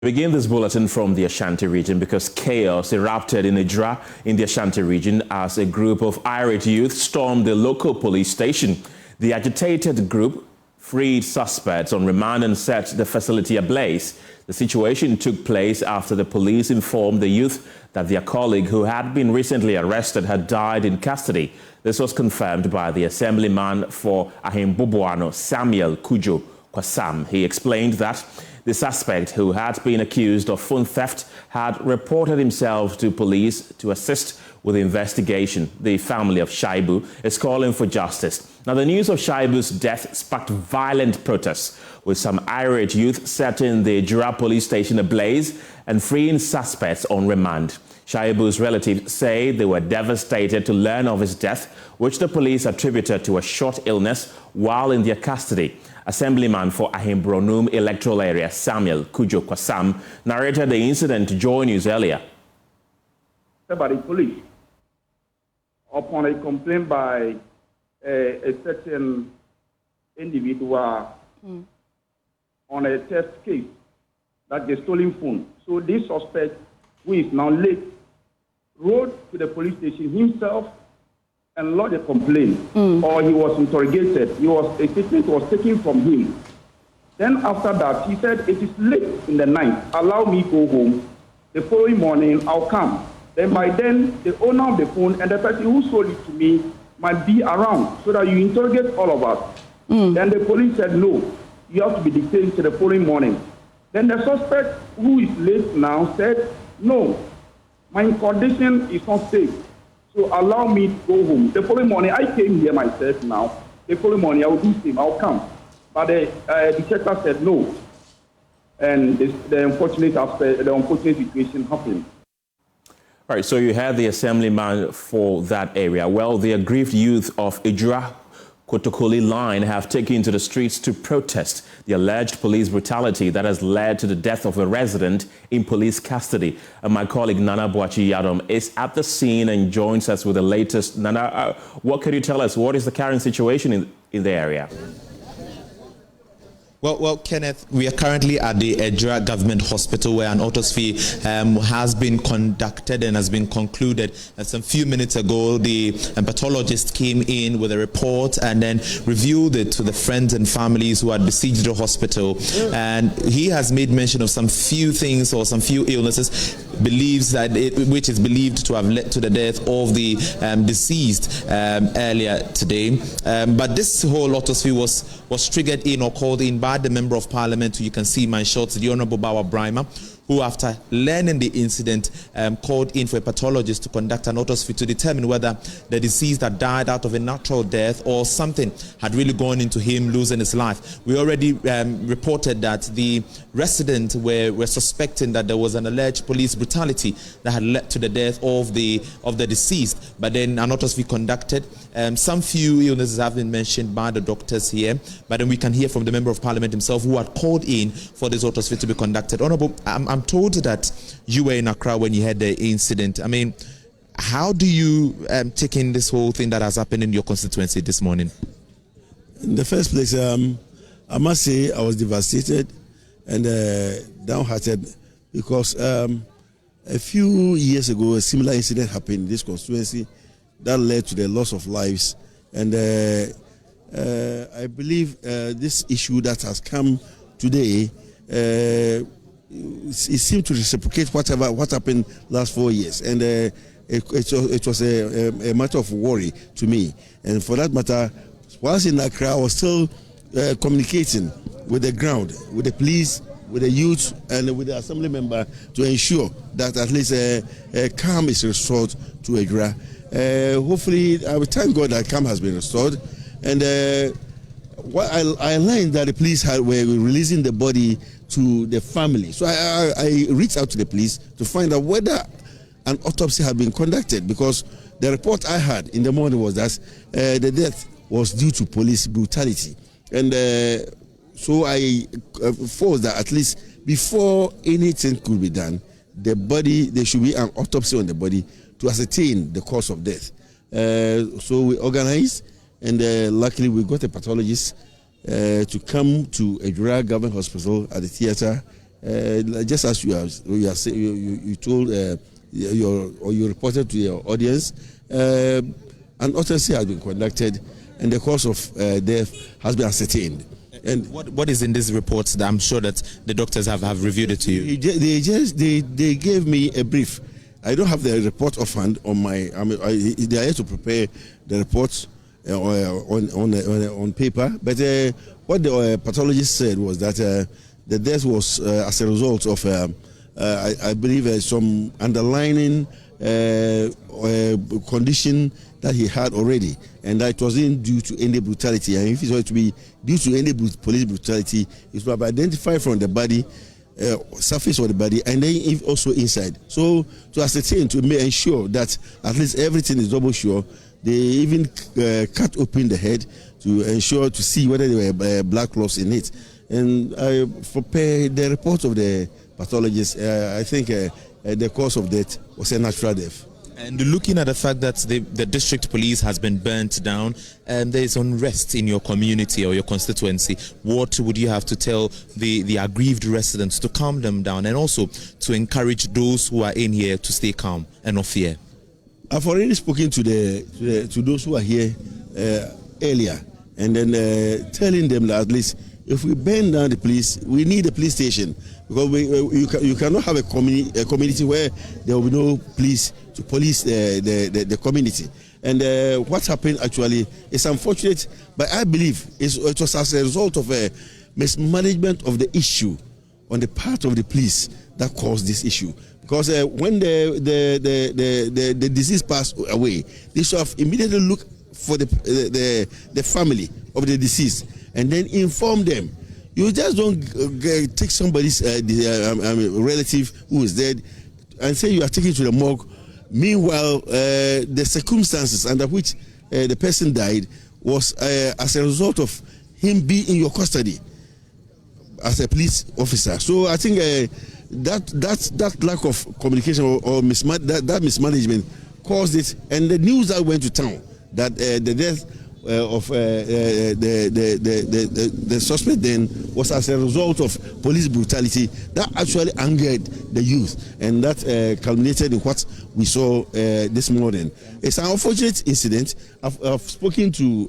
Begin this bulletin from the Ashanti region because chaos erupted in Ejura in the Ashanti region as a group of irate youth stormed the local police station. The agitated group freed suspects on remand and set the facility ablaze. The situation took place after the police informed the youth that their colleague, who had been recently arrested, had died in custody. This was confirmed by the assemblyman for Ahimboboano, Samuel Kujo Quasar. He explained that the suspect, who had been accused of phone theft, had reported himself to police to assist with the investigation. The family of Shaibu is calling for justice. Now, the news of Shaibu's death sparked violent protests, with some irate youth setting the Ejura police station ablaze and freeing suspects on remand. Shaibu's relatives say they were devastated to learn of his death, which the police attributed to a short illness while in their custody. Assemblyman for Ahimbronum electoral area, Samuel Kujo Quasar, narrated the incident to JoyNews earlier. By the police, upon a complaint by a certain individual on a theft case, that the stolen phone. So this suspect, who is now late, rode to the police station himself and lodged a complaint, or he was interrogated. A statement was taken from him. Then after that, he said, "It is late in the night. Allow me to go home. The following morning, I'll come." Then by then, the owner of the phone and the person who sold it to me might be around so that you interrogate all of us. Then the police said, "No, you have to be detained till the following morning." Then the suspect, who is late now, said, "No, my condition is not safe. So allow me to go home." The following morning, I came here myself now. The following morning, I will do the same. I'll come. But the detective said no. And the unfortunate situation happened. All right, so you had the assemblyman for that area. Well, the aggrieved youth of Ejura Kotokoli line have taken to the streets to protest the alleged police brutality that has led to the death of a resident in police custody. And my colleague Nana Boachi Yadom is at the scene and joins us with the latest. Nana, what can you tell us? What is the current situation in the area? Well, Kenneth, we are currently at the Ejura Government Hospital where an autopsy has been conducted and has been concluded. And some few minutes ago, the pathologist came in with a report and then reviewed it to the friends and families who had besieged the hospital. And he has made mention of some few things or some few illnesses, which is believed to have led to the death of the deceased earlier today. But this whole autopsy was triggered in or called in by the Member of Parliament, who you can see in my shots, the Honourable Bawa Brima, who after learning the incident called in for a pathologist to conduct an autopsy to determine whether the deceased had died out of a natural death or something had really gone into him losing his life. We already reported that the residents were suspecting that there was an alleged police brutality that had led to the death of the deceased, but then an autopsy conducted. Some few illnesses have been mentioned by the doctors here, but then we can hear from the Member of Parliament himself, who had called in for this autopsy to be conducted. Honourable, I'm told that you were in Accra when you had the incident. I mean, how do you take in this whole thing that has happened in your constituency this morning? In the first place, I must say I was devastated and downhearted because a few years ago, a similar incident happened in this constituency that led to the loss of lives. And I believe this issue that has come today, it seemed to reciprocate what happened last 4 years, and it was a matter of worry to me. And for that matter, whilst in Accra, I was still communicating with the ground, with the police, with the youth, and with the assembly member to ensure that at least calm is restored to Ejura. Hopefully, I will thank God that calm has been restored. And I learned that the police were releasing the body to the family. So I reached out to the police to find out whether an autopsy had been conducted, because the report I had in the morning was that the death was due to police brutality. And so I forced that at least before anything could be done, there should be an autopsy on the body to ascertain the cause of death. So we organized, and luckily we got a pathologist to come to Ejura Government Hospital at the theater just as you told you reported to your audience, an autopsy has been conducted, and the cause of death has been ascertained. And what is in these reports? That I'm sure that the doctors have reviewed it to you. They gave me a brief. I don't have the report offhand on my. They are here to prepare the reports on paper. But what the pathologist said was that the death was as a result of, I believe, some underlying condition that he had already, and that it wasn't due to any brutality. And if it were to be due to any police brutality, it would have identified from the body, surface of the body, and then also inside. So to ascertain, to ensure that at least everything is double sure, they even cut open the head to ensure to see whether there were blood clots in it. And for the report of the pathologist, I think the cause of death was a natural death. And looking at the fact that the district police has been burnt down and there is unrest in your community or your constituency, what would you have to tell the aggrieved residents to calm them down, and also to encourage those who are in here to stay calm and not fear? I've already spoken to those who are here earlier, and then telling them that at least if we burn down the police, we need a police station, because you cannot have a community where there will be no police to police the community. And what happened actually is unfortunate, but I believe it was as a result of a mismanagement of the issue on the part of the police that caused this issue. Because when the disease passed away, they should have immediately looked for the family of the deceased and then inform them. You just don't take somebody's relative who is dead and say you are taking to the morgue. Meanwhile, the circumstances under which the person died was as a result of him being in your custody as a police officer. So I think that lack of communication or that mismanagement caused it, and the news that went to town that the death of the suspect then was as a result of police brutality, that actually angered the youth, and that culminated in what we saw this morning. It's an unfortunate incident. I've spoken to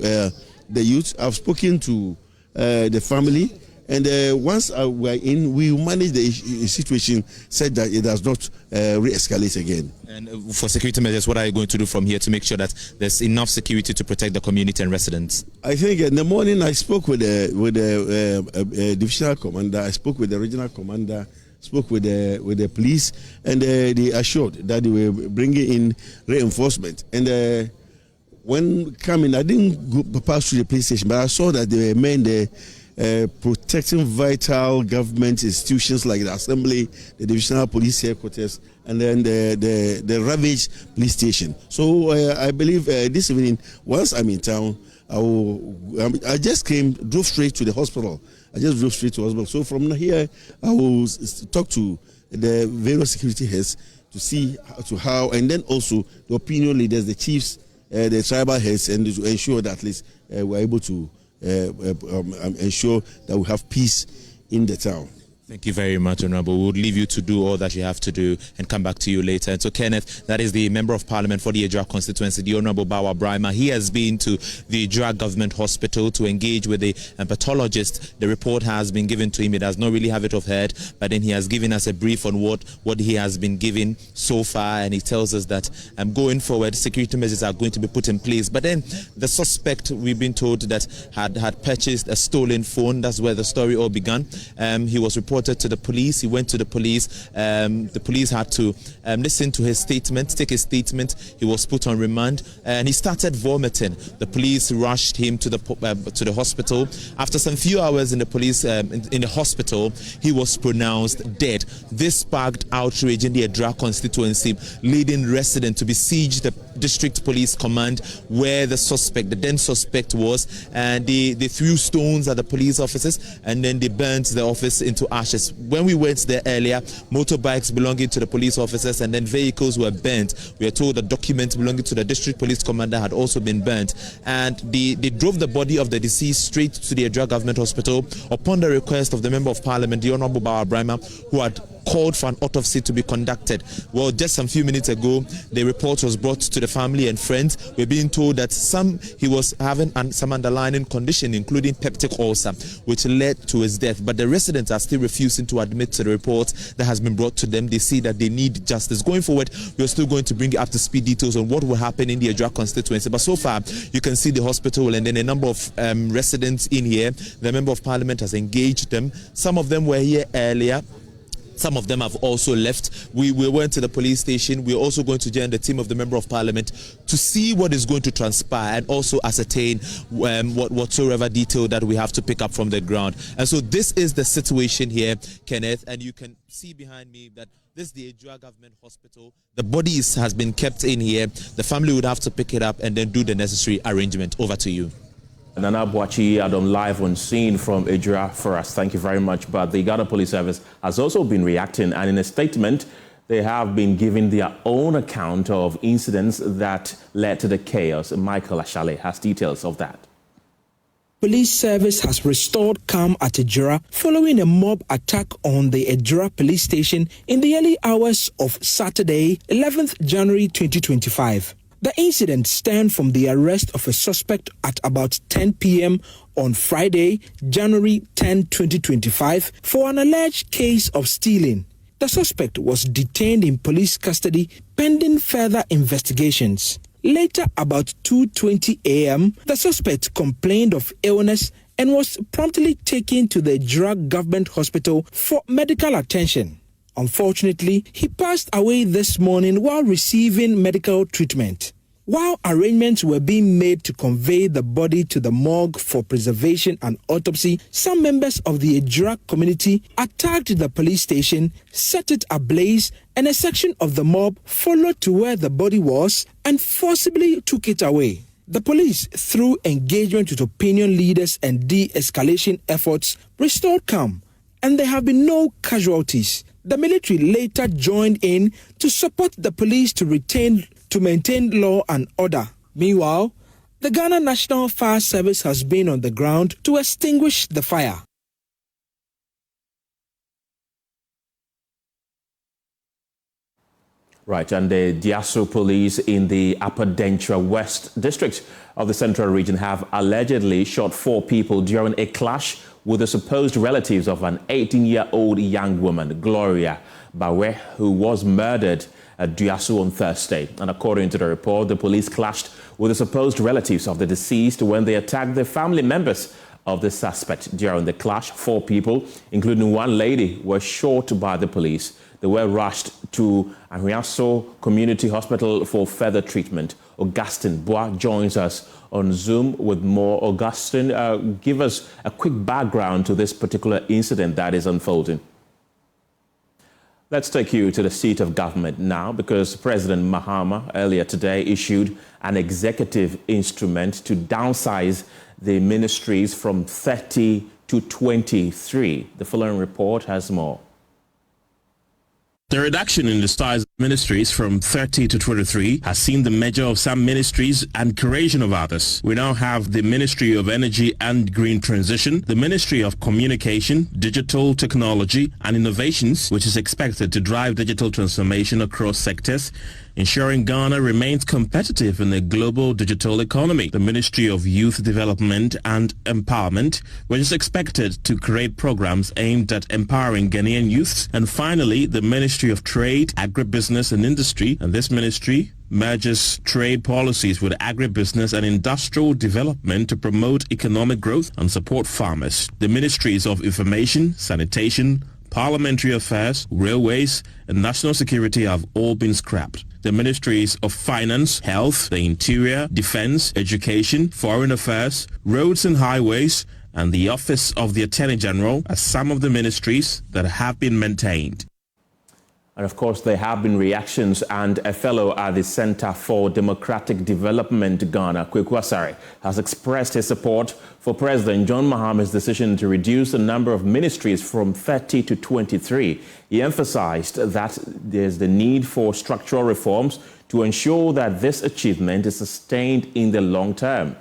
the youth, I've spoken to the family, and once we are in, we manage the situation such that it does not re-escalate again. And for security measures, what are you going to do from here to make sure that there's enough security to protect the community and residents? I think in the morning I spoke with the divisional commander, I spoke with the regional commander, spoke with the police, and they assured that they were bringing in reinforcement. And when coming, I didn't go pass through the police station, but I saw that there were men there protecting vital government institutions like the Assembly, the Divisional Police Headquarters, and then the ravaged police station. So I believe this evening, once I'm in town, I just drove straight to the hospital. I just drove straight to the hospital. So from here, I will talk to the various security heads to see how, and then also the opinion leaders, the chiefs, the tribal heads, and to ensure that at least we're able to ensure that we have peace in the town. Thank you very much, Honorable. We'll leave you to do all that you have to do and come back to you later. And so, Kenneth, that is the Member of Parliament for the Ejura constituency, the Honorable Bawa Brima. He has been to the Ejura Government Hospital to engage with the pathologist. The report has been given to him. He does not really have it off head, but then he has given us a brief on what he has been given so far, and he tells us that going forward, security measures are going to be put in place. But then the suspect, we've been told that had purchased a stolen phone. That's where the story all began. He was reported to the police. He went to the police. The police had to listen to his statement, take his statement. He was put on remand, and he started vomiting. The police rushed him to the hospital. After some few hours in the hospital, he was pronounced dead. This sparked outrage in the Ejura constituency, leading residents to besiege District Police Command where the then suspect was, and they threw stones at the police officers and then they burnt the office into ashes. When we went there earlier, motorbikes belonging to the police officers and then vehicles were burnt. We are told that documents belonging to the District Police Commander had also been burnt, and they drove the body of the deceased straight to the Ejura Government Hospital upon the request of the Member of Parliament, the Honourable Bawa Brahma, who had called for an autopsy to be conducted. Well, just some few minutes ago, the report was brought to the family and friends. We're being told that he was having some underlying condition, including peptic ulcer, which led to his death. But the residents are still refusing to admit to the report that has been brought to them. They say that they need justice. Going forward, we're still going to bring you up to speed details on what will happen in the Ejura constituency. But so far, you can see the hospital and then a number of residents in here. The Member of Parliament has engaged them. Some of them were here earlier. Some of them have also left. We went to the police station. We're also going to join the team of the Member of Parliament to see what is going to transpire and also ascertain whatsoever detail that we have to pick up from the ground. And so this is the situation here, Kenneth, and you can see behind me that this is the Ejura Government Hospital. The body has been kept in here. The family would have to pick it up and then do the necessary arrangement. Over to you. Nana Boachi Adam live on scene from Ejura for us. Thank you very much. But the Ghana Police Service has also been reacting, and in a statement, they have been giving their own account of incidents that led to the chaos. Michael Ashale has details of that. Police service has restored calm at Ejura following a mob attack on the Ejura police station in the early hours of Saturday, 11th January 2025. The incident stemmed from the arrest of a suspect at about 10 p.m. on Friday, January 10, 2025, for an alleged case of stealing. The suspect was detained in police custody pending further investigations. Later, about 2:20 a.m., the suspect complained of illness and was promptly taken to the Ejura Government Hospital for medical attention. Unfortunately, he passed away this morning while receiving medical treatment. While arrangements were being made to convey the body to the morgue for preservation and autopsy, some members of the Ejura community attacked the police station, set it ablaze, and a section of the mob followed to where the body was and forcibly took it away. The police, through engagement with opinion leaders and de-escalation efforts, restored calm, and there have been no casualties. The military later joined in to support the police to maintain law and order. Meanwhile, the Ghana National Fire Service has been on the ground to extinguish the fire. Right, and the Diaso police in the Upper Dentra West District of the Central Region have allegedly shot 4 people during a clash with the supposed relatives of an 18-year-old young woman, Gloria Bawe, who was murdered at Diaso on Thursday. And according to the report, the police clashed with the supposed relatives of the deceased when they attacked the family members of the suspect. During the clash, 4 people, including one lady, were shot by the police. They were rushed to Ariaso Community Hospital for further treatment. Augustine Bois joins us on Zoom with more. Augustine, give us a quick background to this particular incident that is unfolding. Let's take you to the seat of government now, because President Mahama earlier today issued an executive instrument to downsize the ministries from 30 to 23. The following report has more. The reduction in the size of ministries from 30 to 23 has seen the merger of some ministries and creation of others. We now have the Ministry of Energy and Green Transition, the Ministry of Communication, Digital Technology and Innovations, which is expected to drive digital transformation across sectors, ensuring Ghana remains competitive in the global digital economy. The Ministry of Youth Development and Empowerment, which is expected to create programs aimed at empowering Ghanaian youths. And finally, the Ministry of Trade, Agribusiness and Industry, and this ministry merges trade policies with agribusiness and industrial development to promote economic growth and support farmers. The Ministries of Information, Sanitation, Parliamentary Affairs, Railways, and National Security have all been scrapped. The Ministries of Finance, Health, the Interior, Defense, Education, Foreign Affairs, Roads and Highways, and the Office of the Attorney General are some of the ministries that have been maintained. And of course, there have been reactions, and a fellow at the Center for Democratic Development, Ghana, Quasar, has expressed his support for President John Mahama's decision to reduce the number of ministries from 30 to 23. He emphasized that there's the need for structural reforms to ensure that this achievement is sustained in the long term.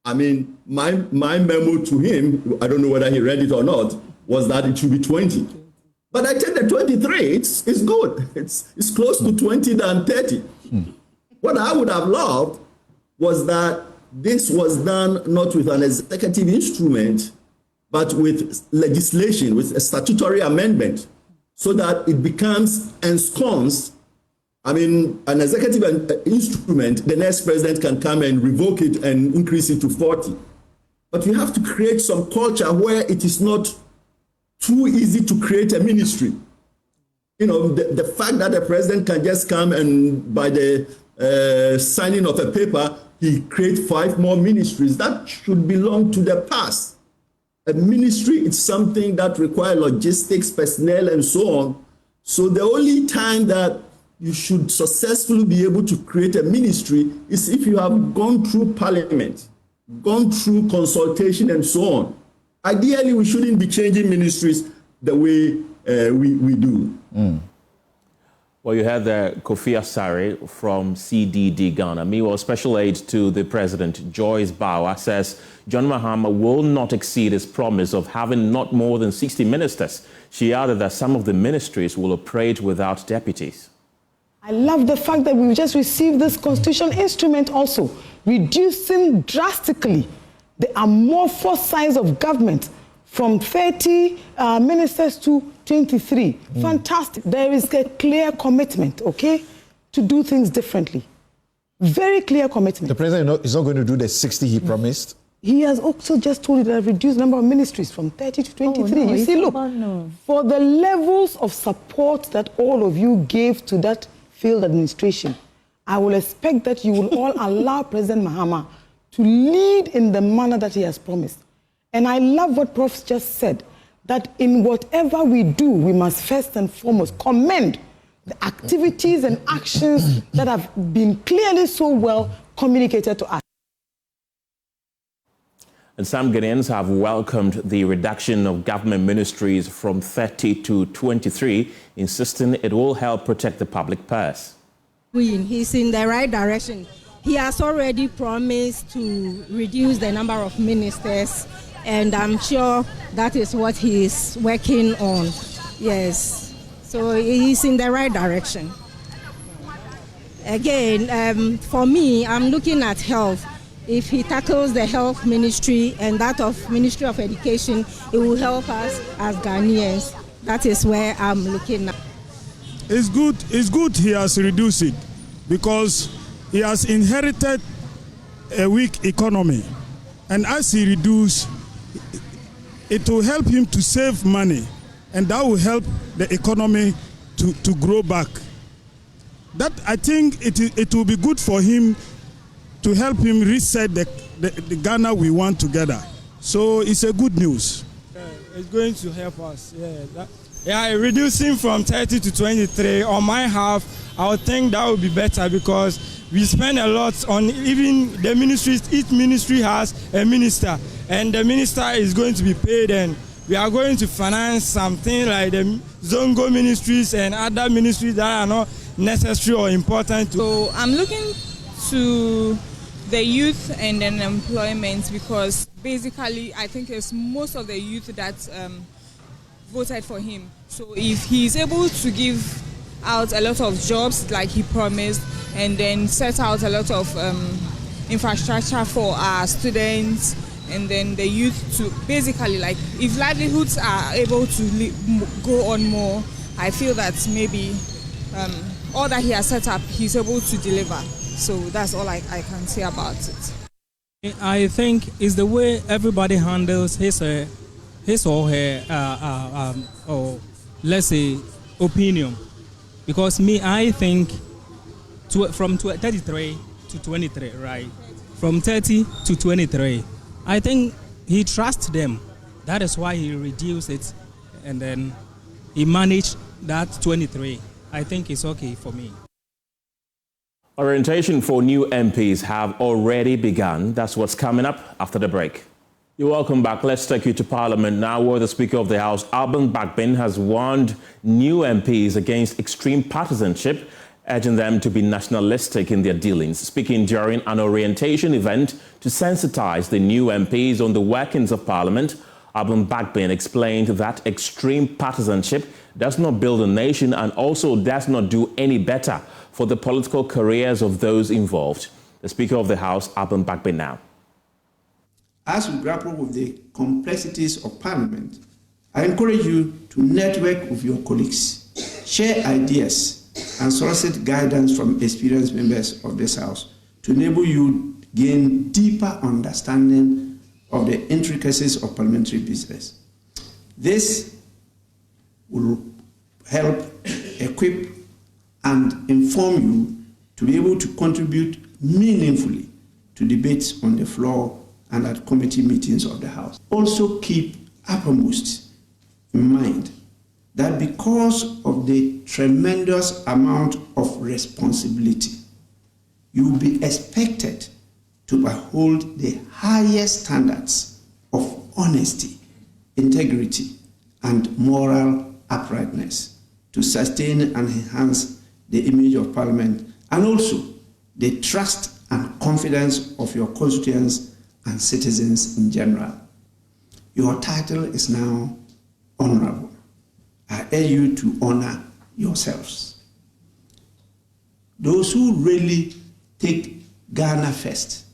I mean, my memo to him, I don't know whether he read it or not, was that it should be 20. But I take the 23, it's good. It's close to 20 than 30. What I would have loved was that this was done not with an executive instrument, but with legislation, with a statutory amendment, so that it becomes ensconced. I mean, an executive instrument, the next president can come and revoke it and increase it to 40. But we have to create some culture where it is not too easy to create a ministry. You know, the fact that the president can just come and by the signing of a paper, he create 5 more ministries, that should belong to the past. A ministry is something that requires logistics, personnel, and so on. So the only time that you should successfully be able to create a ministry is if you have gone through parliament, gone through consultation, and so on. Ideally, we shouldn't be changing ministries the way we do. Well, you had Kofi Asare from CDD Ghana. Meanwhile, special aide to the president, Joyce Bamford, says John Mahama will not exceed his promise of having not more than 60 ministers. She added that some of the ministries will operate without deputies. I love the fact that we've just received this constitutional instrument also, reducing drastically the amorphous size of government from 30 ministers to 23. Fantastic. There is a clear commitment, okay, to do things differently. Very clear commitment. The president is not going to do the 60 he promised. He has also just told you that I've reduced the number of ministries from 30 to 23. You see, look, for the levels of support that all of you gave to that field administration, I will expect that you will all allow President Mahama to lead in the manner that he has promised. And I love what Prof just said, that in whatever we do, we must first and foremost commend the activities and actions that have been clearly so well communicated to us. And some Ghanaians have welcomed the reduction of government ministries from 30 to 23, insisting it will help protect the public purse. He's in the right direction. He has already promised to reduce the number of ministers, and I'm sure that is what he is working on. Yes, so he's in the right direction. Again, for me, I'm looking at health. If he tackles the health ministry and that of Ministry of Education, it will help us as Ghanaians. That is where I'm looking at. It's good he has reduced it, because he has inherited a weak economy. And as he reduces, it will help him to save money, and that will help the economy to grow back. That, I think it will be good for him to help him reset the Ghana we want together. So it's a good news. It's going to help us. Reducing from 30 to 23 on my half, I would think that would be better, because we spend a lot on even the ministries. Each ministry has a minister, and the minister is going to be paid, and we are going to finance something like the Zongo ministries and other ministries that are not necessary or important. So I'm looking to the youth and then employment, because basically I think it's most of the youth that voted for him. So if he's able to give out a lot of jobs like he promised, and then set out a lot of infrastructure for our students and then the youth to basically, like, if livelihoods are able to go on more, I feel that maybe all that he has set up, he's able to deliver. So that's all I can say about it. I think it's the way everybody handles his or her, or let's say, opinion. Because I think from 33 to 23, right? From 30 to 23, I think he trusts them. That is why he reduced it, and then he managed that 23. I think it's okay for me. Orientation for new MPs have already begun. That's what's coming up after the break. You're welcome back. Let's take you to Parliament now, where the Speaker of the House, Alban Bagbin, has warned new MPs against extreme partisanship, urging them to be nationalistic in their dealings. Speaking during an orientation event to sensitize the new MPs on the workings of Parliament, Alban Bagbin explained that extreme partisanship does not build a nation and also does not do any better for the political careers of those involved. The Speaker of the House, Alban Bagbin, now. As we grapple with the complexities of Parliament, I encourage you to network with your colleagues, share ideas, and solicit guidance from experienced members of this House to enable you gain deeper understanding of the intricacies of parliamentary business. This will help equip and inform you to be able to contribute meaningfully to debates on the floor and at committee meetings of the House. Also keep uppermost in mind that because of the tremendous amount of responsibility, you will be expected to uphold the highest standards of honesty, integrity, and moral uprightness to sustain and enhance the image of Parliament and also the trust and confidence of your constituents and citizens in general. Your title is now honorable. I urge you to honor yourselves. Those who really take Ghana first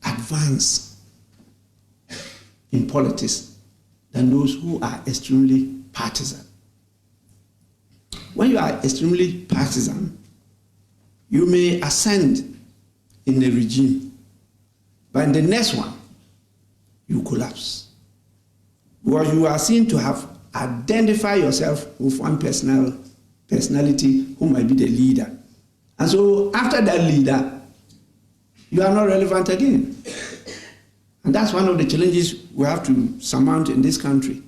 advance in politics than those who are extremely partisan. When you are extremely partisan, you may ascend in the regime, but in the next one, you collapse. Because you are seen to have identified yourself with one personality who might be the leader. And so after that leader, you are not relevant again. And that's one of the challenges we have to surmount in this country.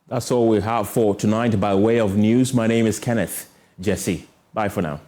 That's all we have for tonight by way of news. My name is Kenneth Jesse. Bye for now.